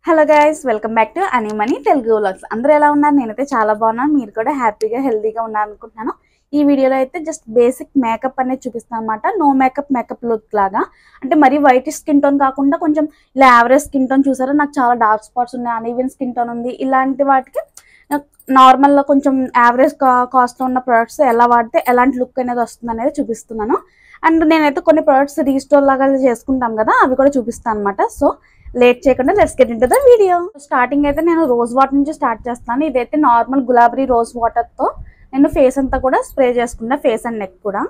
Hello guys, welcome back to Anymoney Telugu vlogs. అందరూ ఎలా ఉన్నారు? నేనైతే చాలా బాగున్నాను. మీరు కూడా హ్యాపీగా హెల్తీగా ఉన్నారు అనుకుంటున్నాను. ఈ వీడియోలో అయితే జస్ట్ బేసిక్ మేకప్ అనేది చూపిస్తాను అనమాట. నో మేకప్ లుక్ లాగా, అంటే మరీ వైట్ స్కిన్ టోన్ కాకుండా కొంచెం ఇలా యావరేజ్ స్కిన్ టోన్. చూసారా, నాకు చాలా డార్క్ స్పాట్స్ ఉన్నాయి, అన్ఈవెన్ స్కిన్ టోన్ ఉంది. ఇలాంటి వాటికి నార్మల్గా కొంచెం యావరేజ్ కాస్ట్లో ఉన్న ప్రొడక్ట్స్ ఎలా వాడితే ఎలాంటి లుక్ అనేది వస్తుంది అనేది చూపిస్తున్నాను. అండ్ నేనైతే కొన్ని ప్రొడక్ట్స్ రీస్టోర్ లాగా చేసుకుంటాం కదా, అవి కూడా చూపిస్తాను అనమాట. సో లేట్ చేయకుండా let's get into the video. Starting అయితే నేను రోజ్ వాటర్ నుంచి స్టార్ట్ చేస్తాను. ఇదైతే నార్మల్ గులాబీ రోజ్ వాటర్ తో నేను ఫేస్ అంతా కూడా స్ప్రే చేసుకున్నా, ఫేస్ అండ్ నెక్ కూడా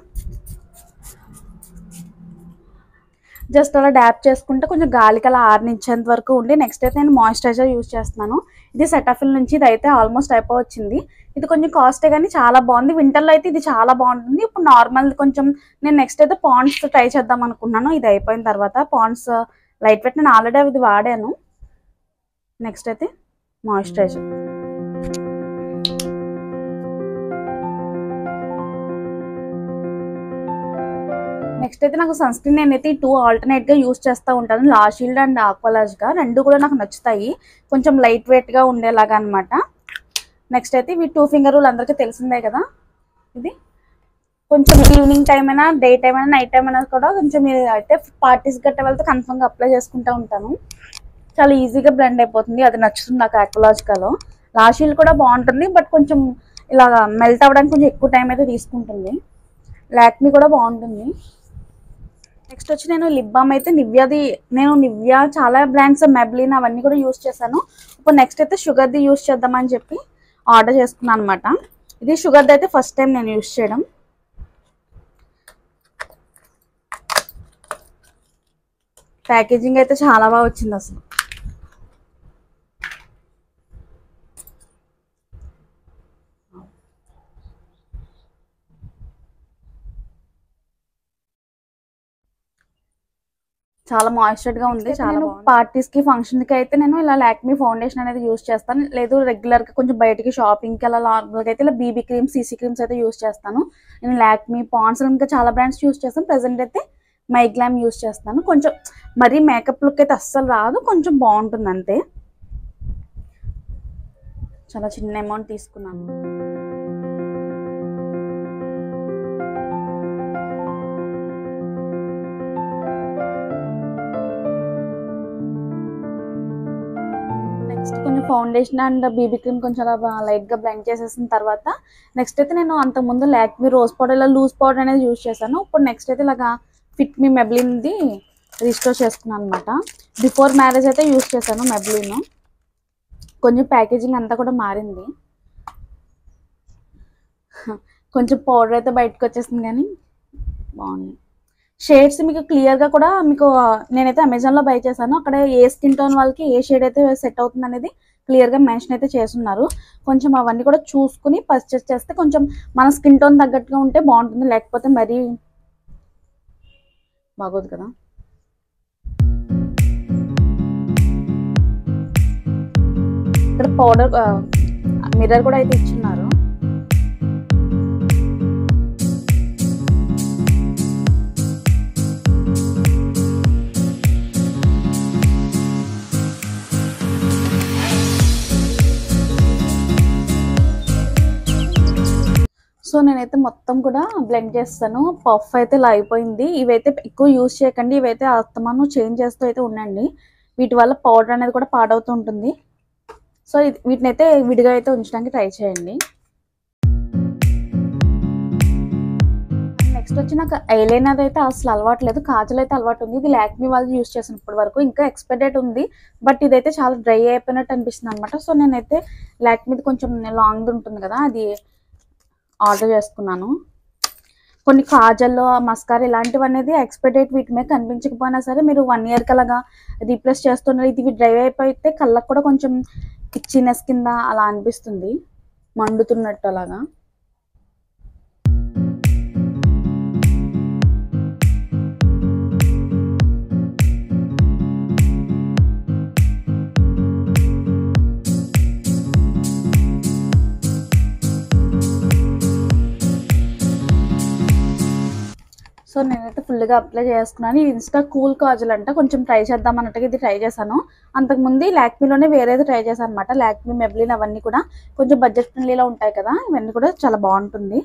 జస్ట్ అలా డ్యాప్ చేసుకుంటే కొంచెం గాలికి అలా ఆరనిచ్చేంత వరకు ఉండి, నెక్స్ట్ అయితే నేను మాయిశ్చరైజర్ యూజ్ చేస్తున్నాను. ఇది సెటాఫిల్ నుంచి. ఇది అయితే ఆల్మోస్ట్ అయిపోవచ్చింది. ఇది కొంచెం కాస్టే కానీ చాలా బాగుంది. వింటర్లో అయితే ఇది చాలా బాగుంటుంది. ఇప్పుడు నార్మల్ కొంచెం నేను నెక్స్ట్ అయితే పాండ్స్ ట్రై చేద్దాం అనుకున్నాను. ఇది అయిపోయిన తర్వాత పాండ్స్ లైట్ వెయిట్ నేను ఆల్రెడీ ఇది వాడాను. నెక్స్ట్ అయితే మాయిశ్చరైజర్. నెక్స్ట్ అయితే నాకు సన్ స్క్రీన్ నేనైతే ఈ 2 ఆల్టర్నేట్గా యూజ్ చేస్తూ ఉంటాను. లా షీల్డ్ అండ్ ఆక్వాలాజ్గా, రెండు కూడా నాకు నచ్చుతాయి, కొంచెం లైట్ వెయిట్గా ఉండేలాగా అనమాట. నెక్స్ట్ అయితే ఇవి 2 ఫింగర్ రూల్ అందరికీ తెలిసిందే కదా. ఇది కొంచెం ఈవినింగ్ టైం అయినా, డే టైం అయినా, నైట్ టైం అయినా కూడా కొంచెం అయితే పార్టీస్ గట్ట వెళ్తే కన్ఫర్మ్గా అప్లై చేసుకుంటూ ఉంటాను. చాలా ఈజీగా బ్లెండ్ అయిపోతుంది. అది నచ్చుతుంది నాకు ఆక్వాలాజ్గాలో. లా షీల్డ్ కూడా బాగుంటుంది, బట్ కొంచెం ఇలా మెల్ట్ అవ్వడానికి కొంచెం ఎక్కువ టైం అయితే తీసుకుంటుంది. లాక్మీ కూడా బాగుంటుంది. నెక్స్ట్ వచ్చి నేను లిప్ బామ్ అయితే నివ్యా చాలా బ్రాండ్స్, మెబ్లిన్ అవన్నీ కూడా యూజ్ చేశాను. ఇప్పుడు నెక్స్ట్ అయితే షుగర్ది యూజ్ చేద్దామని చెప్పి ఆర్డర్ చేసుకున్నాను అనమాట. ఇది షుగర్ది అయితే ఫస్ట్ టైం నేను యూజ్ చేయడం. ప్యాకేజింగ్ అయితే చాలా బాగా వచ్చింది అసలు. చాలా మాయిశ్చర్డ్గా ఉంది. చాలా పార్టీస్కి, ఫంక్షన్కి అయితే నేను ఇలా లాక్మీ ఫౌండేషన్ అనేది యూజ్ చేస్తాను. లేదు రెగ్యులర్గా కొంచెం బయటికి షాపింగ్కి అలా నార్మల్గా అయితే ఇలా బీబీ క్రీమ్స్, సీసీ క్రీమ్స్ అయితే యూజ్ చేస్తాను. నేను లాక్మీ, పాండ్స్ ఇంకా చాలా బ్రాండ్స్ యూజ్ చేస్తాను. ప్రెజెంట్ అయితే మైగ్లామ్ యూజ్ చేస్తాను. కొంచెం మరీ మేకప్ లుక్ అయితే అస్సలు రాదు, కొంచెం బాగుంటుంది అంతే. చాలా చిన్న అమౌంట్ తీసుకున్నాను. నెక్స్ట్ కొంచెం ఫౌండేషన్ అండ్ బీబీ క్రీమ్ కొంచెం అలా లైట్గా బ్లెండ్ చేసేసిన తర్వాత నెక్స్ట్ అయితే నేను అంతకుముందు లాక్మీ రోజ్ పౌడర్, ఇలా లూజ్ పౌడర్ అనేది యూజ్ చేశాను. ఇప్పుడు నెక్స్ట్ అయితే ఇలాగా ఫిట్ మీ మెబ్లిన్ది రీస్టోర్ చేసుకున్నాను అనమాట. బిఫోర్ మ్యారేజ్ అయితే యూజ్ చేశాను మెబ్లిన్. కొంచెం ప్యాకేజింగ్ అంతా కూడా మారింది, కొంచెం పౌడర్ అయితే బయటకు వచ్చేసింది, కానీ బాగుంది. షేడ్స్ మీకు క్లియర్గా కూడా నేనైతే అమెజాన్లో బై చేశాను. అక్కడ ఏ స్కిన్ టోన్ వాళ్ళకి ఏ షేడ్ అయితే సెట్ అవుతుంది అనేది క్లియర్గా మెన్షన్ అయితే చేస్తున్నారు. కొంచెం అవన్నీ కూడా చూసుకుని పర్చేస్ చేస్తే కొంచెం మన స్కిన్ టోన్ తగ్గట్టుగా ఉంటే బాగుంటుంది, లేకపోతే మరీ బాగోదు కదా. ఇక్కడ పౌడర్ మిర్రర్ కూడా అయితే ఇచ్చిన్నారు. సో నేనైతే మొత్తం కూడా బ్లెండ్ చేస్తాను. పఫ్ అయితే ఇలా అయిపోయింది. ఇవైతే ఎక్కువ యూజ్ చేయకండి, ఇవైతే అస్తమానం చేంజ్ చేస్తూ అయితే ఉండండి. వీటి వల్ల పౌడర్ అనేది కూడా పాడవుతూ ఉంటుంది. సో వీటిని అయితే విడిగా అయితే ఉంచడానికి ట్రై చేయండి. నెక్స్ట్ వచ్చి నాకు ఐలైనర్ అయితే అసలు అలవాటు లేదు, కాజల్ అయితే అలవాటు ఉంది. ఇది లాక్మీ వాళ్ళు యూజ్ చేసిన ఇప్పటి వరకు, ఇంకా ఎక్స్పైర్ డేట్ ఉంది, బట్ ఇదైతే చాలా డ్రై అయిపోయినట్టు అనిపిస్తుంది అనమాట. సో నేనైతే లాక్మీది కొంచెం లాంగ్ ఉంటుంది కదా, అది ఆర్డర్ చేసుకున్నాను. కొన్ని కాజల్లో, మస్కారా ఇలాంటివి అనేది ఎక్స్పైర్ డేట్ వీటి మీద కనిపించకపోయినా సరే మీరు 1 ఇయర్కి అలాగా రీప్లేస్ చేస్తున్నారు. ఇది డ్రై అయిపోతే కళ్ళకు కూడా కొంచెం ఇచ్చినెస్ కింద అలా అనిపిస్తుంది, మండుతున్నట్టు అలాగా. సో నేనైతే ఫుల్ ఫుల్గా అప్లై చేసుకున్నాను. ఇది ఇన్స్టా కూల్ కాజల్ అంట, కొంచెం ట్రై చేద్దాం అన్నట్టుగా ఇది ట్రై చేశాను. అంతకుముందు లాక్మీలోనే వేరేది ట్రై చేశాను అనమాట. లాక్మీ, మెబ్లిన్ అవన్నీ కూడా కొంచెం బడ్జెట్ ఫ్రెండ్లీలో ఉంటాయి కదా, ఇవన్నీ కూడా చాలా బాగుంటుంది.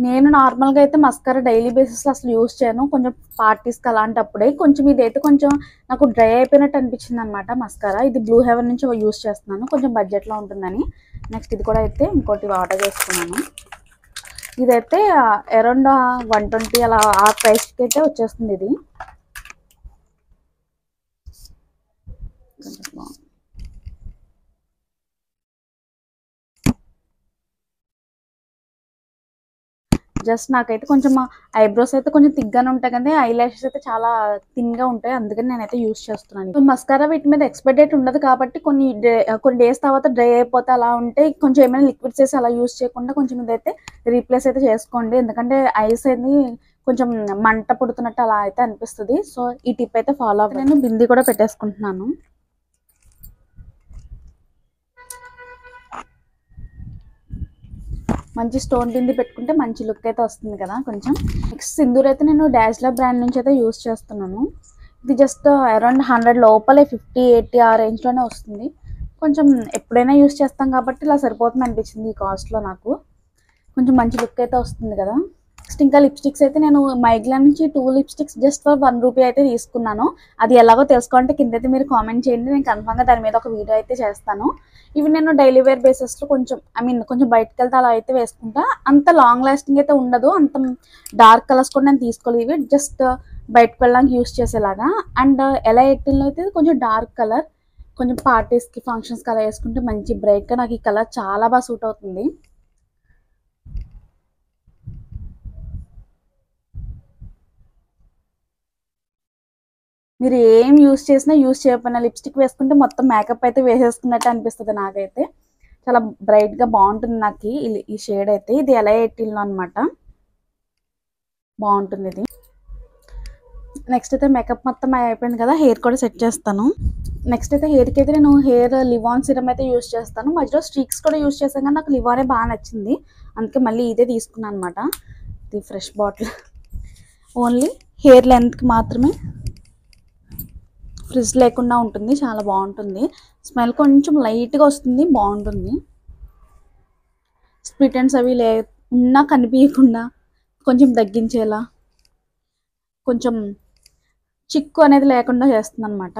నేను నార్మల్గా అయితే మస్కారా డైలీ బేసిస్లో అసలు యూజ్ చేయను, కొంచెం పార్టీస్కి అలాంటప్పుడే. కొంచెం ఇదైతే కొంచెం నాకు డ్రై అయిపోయినట్టు అనిపించింది అనమాట మస్కారా. ఇది బ్లూ హెవెన్ నుంచి యూజ్ చేస్తున్నాను, కొంచెం బడ్జెట్లో ఉంటుందని. నెక్స్ట్ ఇది కూడా అయితే ఇంకోటి ఆర్డర్ చేసుకున్నాను. ఇదైతే అరౌండ్ 120 అలా ఆ ప్రైస్కి అయితే వచ్చేస్తుంది. ఇది జస్ట్ నాకైతే కొంచెం ఐబ్రోస్ అయితే కొంచెం థిక్గానే ఉంటాయి, కానీ ఐ లాషెస్ అయితే చాలా థిన్గా ఉంటాయి, అందుకని నేనైతే యూజ్ చేస్తున్నాను. మస్కారా వీటి మీద ఎక్స్పైరీ డేట్ ఉండదు కాబట్టి కొన్ని డేస్ తర్వాత డ్రై అయిపోతే అలా ఉంటే కొంచెం ఏమైనా లిక్విడ్స్ వేసి అలా యూజ్ చేయకుండా కొంచెం ఇదైతే రీప్లేస్ అయితే చేసుకోండి, ఎందుకంటే ఐస్ అనేది కొంచెం మంట పుడుతున్నట్టు అలా అయితే అనిపిస్తుంది. సో ఈ టిప్ అయితే ఫాలో అవ్వండి. నేను బింది కూడా పెట్టేసుకుంటున్నాను. మంచి స్టోన్ బింది పెట్టుకుంటే మంచి లుక్ అయితే వస్తుంది కదా కొంచెం. నెక్స్ట్ సింధూర్ అయితే నేను డాజ్లర్ బ్రాండ్ నుంచి అయితే యూజ్ చేస్తున్నాను. ఇది జస్ట్ అరౌండ్ 100 లోపలే, 50-80 ఆ రేంజ్లోనే వస్తుంది. కొంచెం ఎప్పుడైనా యూజ్ చేస్తాం కాబట్టి ఇలా సరిపోతుంది అనిపించింది ఈ కాస్ట్లో నాకు. కొంచెం మంచి లుక్ అయితే వస్తుంది కదా. నెక్స్ట్ ఇంకా లిప్స్టిక్స్ అయితే నేను మైగ్లాన్ నుంచి 2 లిప్స్టిక్స్ జస్ట్ ఫర్ 1 రూపీ అయితే తీసుకున్నాను. అది ఎలాగో తెలుసుకోవాలంటే కింద అయితే మీరు కామెంట్ చేయండి, నేను కన్ఫామ్గా దాని మీద ఒక వీడియో అయితే చేస్తాను. ఇవి నేను డైలీ వేర్ బేసిస్లో కొంచెం కొంచెం బయటకు వెళ్తే అలా అయితే వేసుకుంటా. అంత లాంగ్ లాస్టింగ్ అయితే ఉండదు, అంత డార్క్ కలర్స్ కూడా నేను తీసుకోలేదు. ఇవి జస్ట్ బయటకు వెళ్ళడానికి యూస్ చేసేలాగా. అండ్ LA18లో అయితే కొంచెం డార్క్ కలర్, కొంచెం పార్టీస్కి ఫంక్షన్స్కి అలా వేసుకుంటే మంచి బ్రైట్గా నాకు ఈ కలర్ చాలా బాగా సూట్ అవుతుంది. మీరు ఏం యూస్ చేసినా యూస్ చేయకపోయినా లిప్స్టిక్ వేసుకుంటే మొత్తం మేకప్ అయితే వేసేసుకున్నట్టు అనిపిస్తుంది నాకైతే. చాలా బ్రైట్గా బాగుంటుంది నాకు ఈ షేడ్ అయితే. ఇది LA18లో అనమాట, బాగుంటుంది ఇది. నెక్స్ట్ అయితే మేకప్ మొత్తం అయిపోయింది కదా, హెయిర్ కూడా సెట్ చేస్తాను. నెక్స్ట్ అయితే హెయిర్కి అయితే నేను లివాన్ సిరమ్ అయితే యూస్ చేస్తాను. మధ్యలో స్ట్రీక్స్ కూడా యూస్ చేస్తాను, కానీ నాకు లివానే బాగా నచ్చింది, అందుకే మళ్ళీ ఇదే తీసుకున్నాను అనమాట. ఇది ఫ్రెష్ బాటిల్, ఓన్లీ హెయిర్ లెంత్కి మాత్రమే, ఫ్రిజ్ లేకుండా ఉంటుంది, చాలా బాగుంటుంది. స్మెల్ కొంచెం లైట్గా వస్తుంది, బాగుంటుంది. స్ప్లిట్ ఎండ్స్ అవి ఉన్నా కనిపించకుండా కొంచెం తగ్గించేలా, కొంచెం చిక్కు అనేది లేకుండా చేస్తుంది అనమాట.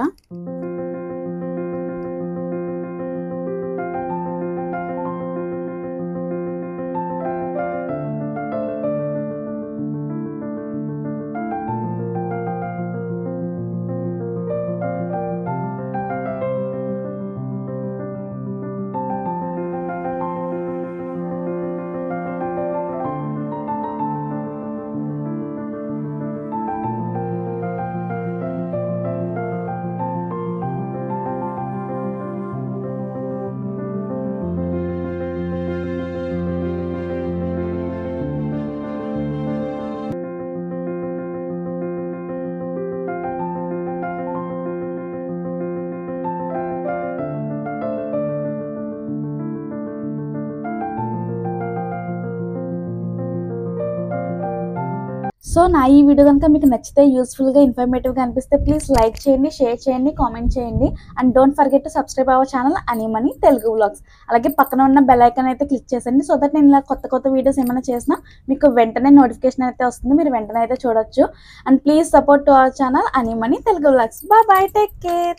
సో నా ఈ వీడియో కనుక మీకు నచ్చితే, యూస్ఫుల్గా ఇన్ఫర్మేటివ్గా అనిపిస్తే ప్లీజ్ లైక్ చేయండి, షేర్ చేయండి, కామెంట్ చేయండి. And don't forget to subscribe our channel Anymoney Telugu vlogs. అలాగే పక్కన ఉన్న బెల్ ఐకాన్ అయితే క్లిక్ చేయండి, సో దట్ నేను ఇలా కొత్త వీడియోస్ ఏమైనా చేసినా మీకు వెంటనే నోటిఫికేషన్ అయితే వస్తుంది, మీరు వెంటనే అయితే చూడొచ్చు. And please support to our channel Anymoney Telugu vlogs. Bye, take care.